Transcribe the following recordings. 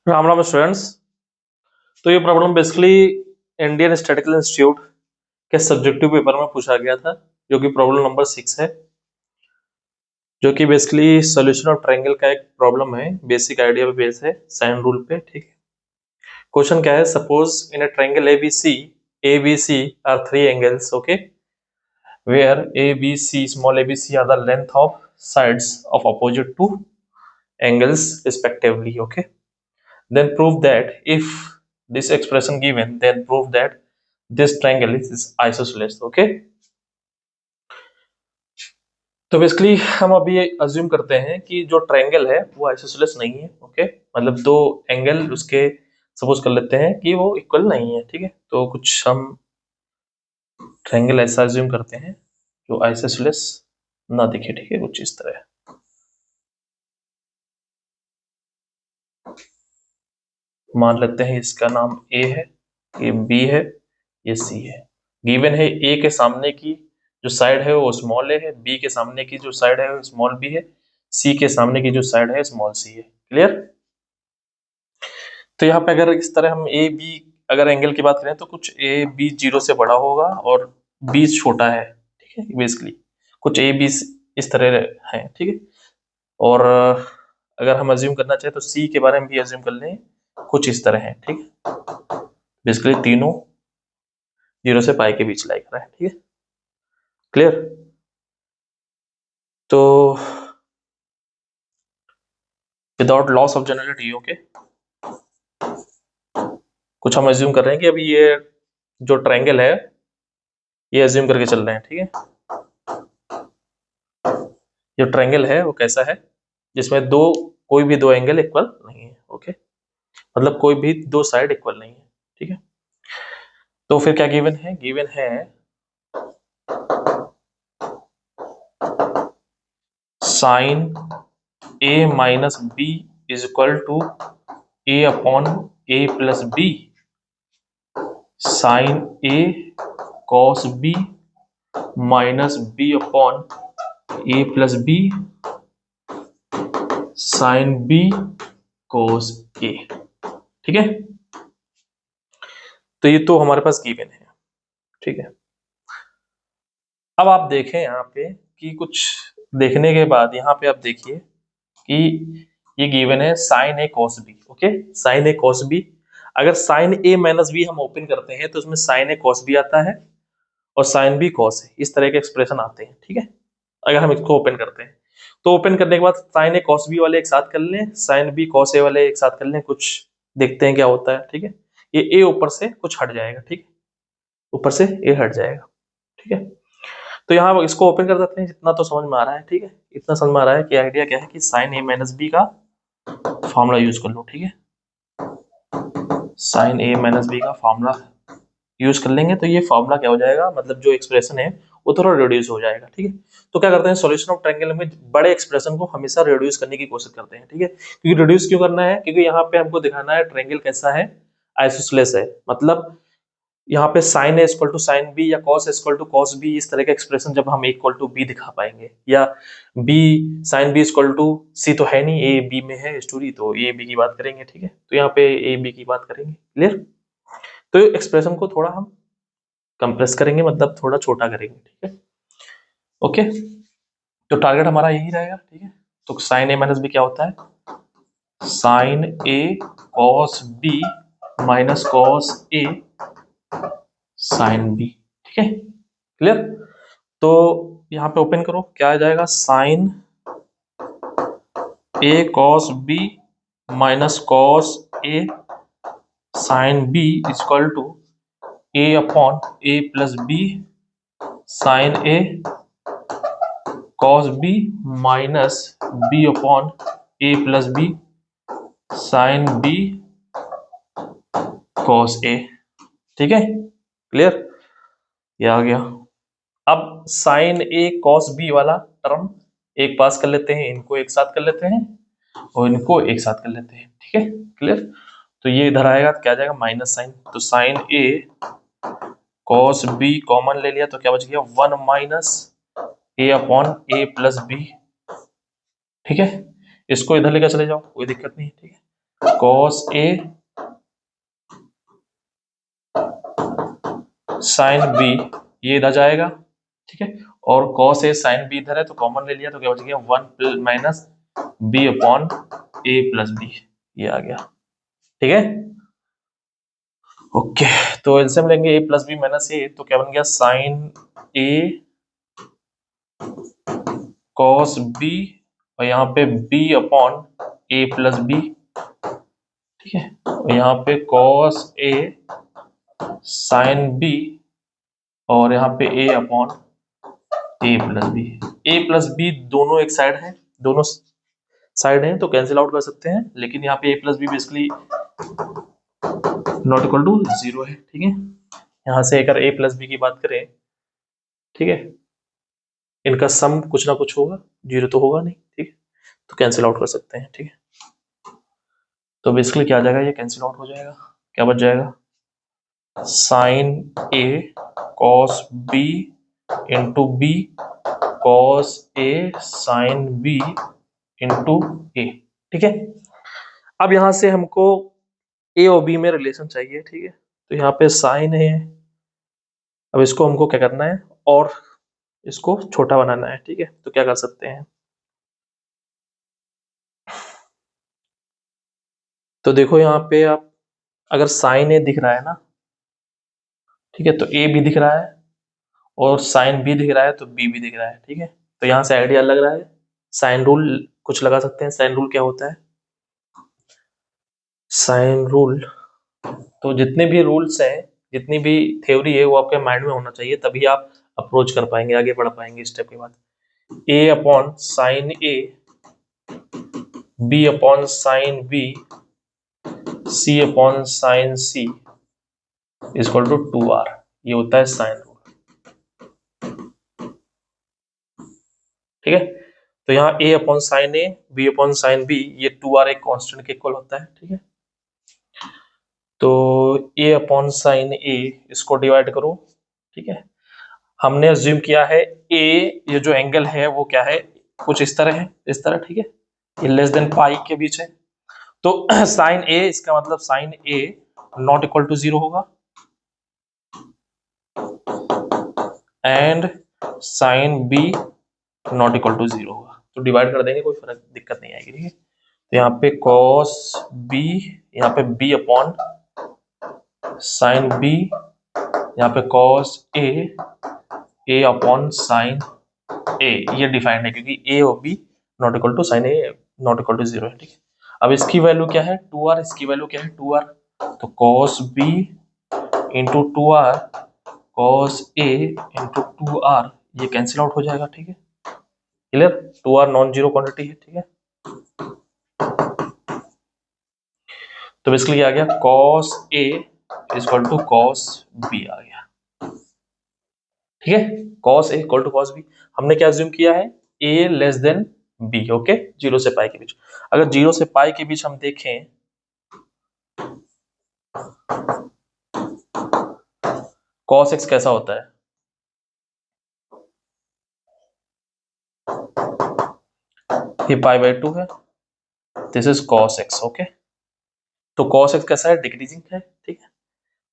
Ram Ram students. तो ये problem basically Indian statistical institute के सब्जेक्टिव पेपर में पूछा गया था, जो कि प्रॉब्लम नंबर 6 है, जो कि बेसिकली सॉल्यूशन ऑफ ट्रायंगल का एक प्रॉब्लम है। बेसिक आइडिया पे बेस है, साइन रूल पे। ठीक है, क्वेश्चन क्या है? Suppose in a triangle ABC are three angles, okay, where ABC small ABC are the length of sides of opposite two angles respectively, okay, then prove that if this expression given, then prove that this triangle is isosceles, okay। तो basically हम अभी assume करते हैं कि जो triangle है वो isosceles नहीं है, ओके, मतलब दो एंगल उसके सपोज कर लेते हैं कि वो इक्वल नहीं है। ठीक है, तो कुछ हम ट्रायंगल ऐसा अज्यूम करते हैं जो आइसोसेलेस ना दिखे। ठीक है, कुछ इस तरह मान लेते हैं। इसका नाम ए है, ये बी है, ये सी है। गिवन है ए के सामने की जो साइड है वो स्मॉल ए है, बी के सामने की जो साइड है वो स्मॉल बी है, सी के सामने की जो साइड है स्मॉल सी है। क्लियर? तो यहाँ पे अगर इस तरह हम ए बी अगर एंगल की बात करें तो कुछ ए बी जीरो से बड़ा होगा और बी छोटा है। ठीक है, बेसिकली कुछ ए बी इस तरह है। ठीक है, और अगर हम अज्यूम करना चाहें तो सी के बारे में भी अज्यूम कर लें, कुछ इस तरह है। ठीक है, बेसिकली तीनों जीरो से पाई के बीच लाई कर रहा है। ठीक है, क्लियर? तो without loss of generality, okay, कुछ हम अज्यूम कर रहे हैं कि अभी ये जो ट्रायंगल है ये अज्यूम करके चल रहे हैं। ठीक है, जो ट्रायंगल है वो कैसा है, जिसमें कोई भी दो एंगल इक्वल नहीं है। ओके, मतलब कोई भी दो साइड इक्वल नहीं है। ठीक है, तो फिर क्या गिवन है? गिवन है sine a minus b is equal to a upon a plus b, sine a cos b minus b upon a plus b, sine b cos a. ठीक है, तो ये तो हमारे पास गिवन है। ठीक है, अब आप देखें यहाँ पे कि कुछ देखने के बाद यहाँ पे आप देखिए कि ये गिवन है sine a cos B. Okay, sign a cos B, अगर साइन ए माइनस बी हम ओपन करते हैं तो उसमें साइन ए कॉस बी आता है और साइन बी कॉस है, इस तरह के एक्सप्रेशन आते हैं। ठीक है, अगर हम इसको ओपन करते हैं तो ओपन करने के बाद साइन ए कॉस बी वाले एक साथ कर लें, साइन बी कॉस ए वाले एक साथ कर लें, कुछ देखते हैं क्या होता है। ठीक है, ये ए ऊपर से कुछ हट जाएगा। ठीक है, ऊपर से ए हट जाएगा। ठीक है, तो यहाँ इसको ओपन कर देते हैं। जितना तो समझ में आ रहा है, ठीक है, इतना समझ में आ रहा है कि आइडिया क्या है कि साइन ए माइनस बी का फॉर्मूला यूज कर लो। ठीक है, साइन ए माइनस बी का फॉर्मूला यूज कर लेंगे तो ये फॉर्मूला क्या हो जाएगा, मतलब जो एक्सप्रेशन है वो थोड़ा रिड्यूस हो जाएगा। ठीक है, तो क्या करते हैं, सॉल्यूशन ऑफ ट्रायंगल में बड़े एक्सप्रेशन को हमेशा रिड्यूस करने की कोशिश करते हैं। ठीक है, क्योंकि रिड्यूस क्यों करना है? क्योंकि यहाँ पे हमको दिखाना है ट्रायंगल कैसा है, आइसोसेलेस है। मतलब यहाँ पे sine a equal to sine b या cos equal to cos b, इस तरह का एक्सप्रेशन जब हम इक्वल टू बी दिखा पाएंगे, या b sine b equal to c तो है नहीं, ए बी में है स्टोरी, तो ए बी की बात करेंगे। ठीक है, तो यहाँ पे ए बी की बात करेंगे। क्लियर? तो एक्सप्रेशन को थोड़ा हम कंप्रेस करेंगे, मतलब थोड़ा छोटा करेंगे। ठीक है, ओके, तो टारगेट हमारा यही रहेगा। ठीक है, तो साइन ए माइनस बी क्या होता है, sine a cos b minus cos a sine B. ठीक है, क्लियर? तो यहाँ पे ओपन करो, क्या आ जाएगा, sine a cos b minus cos a sine b equal to a upon a plus b sine a cos b minus b upon a plus b sine b cos a. ठीक है, clear? ये आ गया। अब sine a cos b वाला term एक पास कर लेते हैं, इनको एक साथ कर लेते हैं और इनको एक साथ कर लेते हैं। ठीक है, क्लियर? तो ये इधर आएगा तो क्या आ जाएगा, माइनस साइन, तो sign a cos B common ले लिया तो क्या बच गया, one minus A upon a plus B. ठीक है, इसको इधर लेकर चले जाओ, कोई दिक्कत नहीं है। ठीक है, कॉस ए साइन बी, ये इधर जाएगा, ठीक है, और कॉस ए साइन बी इधर है तो कॉमन ले लिया तो क्या बच गया, 1 minus b upon a plus B, ये आ गया, ठीक है। ओके, तो एलसीएम लेंगे a प्लस बी माइनस ए, तो क्या बन गया, साइन ए कॉस बी, और यहाँ पे b upon a plus B, ठीक है, और यहाँ पे कॉस ए साइन बी, और यहाँ पे a upon a plus b. A plus b दोनों एक साइड है, दोनों साइड है तो कैंसिल आउट कर सकते हैं, लेकिन यहाँ पे a plus b basically not equal to 0 है, ठीक है। यहाँ से अगर a प्लस बी की बात करें, ठीक है, इनका सम कुछ ना कुछ होगा, 0 तो होगा नहीं, ठीक है, तो कैंसिल आउट कर सकते हैं, ठीक है। तो बेसिकली क्या आ जाएगा, ये कैंसिल आउट हो जाएगा, क्या बच जाएगा, sine a cos b into b cos a sine b into a, ठीक है। अब यहां से हमको ए और बी में रिलेशन चाहिए, ठीक है, तो यहाँ पे साइन है, अब इसको हमको क्या करना है, और इसको छोटा बनाना है, ठीक है, तो क्या कर सकते हैं, तो देखो यहाँ पे आप अगर साइन ए दिख रहा है ना, ठीक है, तो ए भी दिख रहा है और साइन बी दिख रहा है तो बी भी दिख रहा है, ठीक है, तो यहाँ से आइडिया लग रहा है, साइन रूल कुछ लगा सकते हैं। साइन रूल क्या होता है, साइन रूल, तो जितने भी रूल्स हैं, जितनी भी थ्योरी है वो आपके माइंड में होना चाहिए, तभी आप अप्रोच कर पाएंगे, आगे बढ़ पाएंगे स्टेप के बाद। A upon sine a, b upon sine b, c upon sine c equal to 2r, ये होता है साइन रूल, ठीक है। तो यहाँ a upon sine a, b upon sine b, ये 2r एक कांस्टेंट के इक्वल होता है, ठीक है। तो a अपॉन साइन ए, इसको डिवाइड करो, ठीक है, हमने अज्यूम किया है a, ये जो एंगल है वो क्या है, कुछ इस तरह है, इस तरह, ठीक है, ये लेस देन पाई के बीच है, तो साइन a, इसका मतलब sine a not equal to 0 होगा, and sine b not equal to 0 होगा, तो डिवाइड कर देंगे, कोई फर्क दिक्कत नहीं आएगी, ठीक है। तो यहाँ पे cos b, यहाँ पे b अपॉन साइन b, यहाँ पे cos a upon sine a, ये डिफाइंड है क्योंकि a और b not equal to sine a not equal to 0 है, ठीक है। अब इसकी वैल्यू क्या है, 2r, इसकी वैल्यू क्या है, 2r, तो cos b into 2r cos a into 2r, ये कैंसिल आउट हो जाएगा, ठीक है, clear, 2r non zero quantity है, ठीक है। तो बेसिकली आ गया cos a equal to cos b आ गया, ठीक है, cos a equal to cos b। हमने क्या अज्यूम किया है, a less than b, okay, 0 से पाई के बीच। अगर 0 से पाई के बीच हम देखें, cos x कैसा होता है, ये पाई बाय 2 है, this is cos x, okay. तो cos x कैसा है, डिक्रीजिंग है, ठीक है,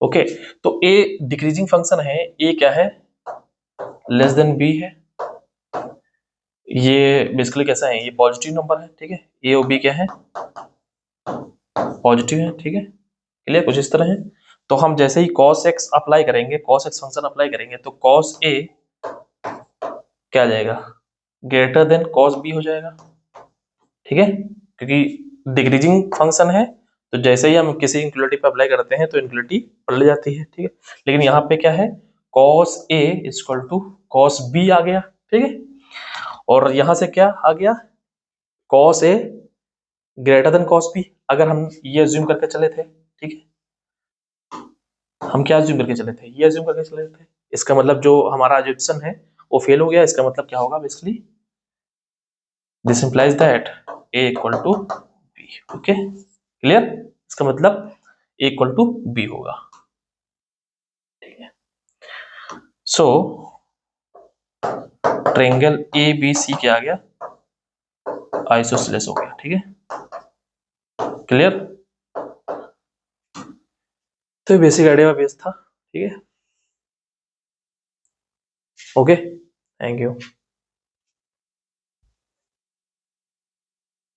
ओके। तो a डिक्रीजिंग फंक्शन है, a क्या है, लेस देन b है, ये बेसिकली कैसा है, ये पॉजिटिव नंबर है, ठीक है, a और b क्या है, पॉजिटिव है, ठीक है, क्लियर, कुछ इस तरह है। तो हम जैसे ही cos x अप्लाई करेंगे, cos x फंक्शन अप्लाई करेंगे, तो cos a क्या आ जाएगा, ग्रेटर देन cos b हो जाएगा, ठीक है, क्योंकि डिक्रीजिंग फंक्शन है, तो जैसे ही हम किसी इनक्वलिटी पे अप्लाई करते हैं तो इनक्वलिटी पलट जाती है, ठीक है। लेकिन यहाँ पे क्या है, cos a equal to cos b आ गया, ठीक है, और यहाँ से क्या आ गया, cos a greater than cos b, अगर हम ये अज्यूम करके चले थे, ठीक है, हम क्या अज्यूम करके चले थे, ये अज्यूम करके चले थे, इसका मतलब जो हमारा अज्यूम्पशन है वो फेल हो गया, इसका मतलब क्या होगा, basically this implies that a equal to b, okay, clear, इसका मतलब a इक्वल टू b होगा, ठीक है। सो ट्रायंगल ए बी सी क्या आ गया, आइसोसेलेस हो गया, ठीक है, क्लियर। तो ये बेसिक आइडिया बेस था, ठीक है। Okay, thank you.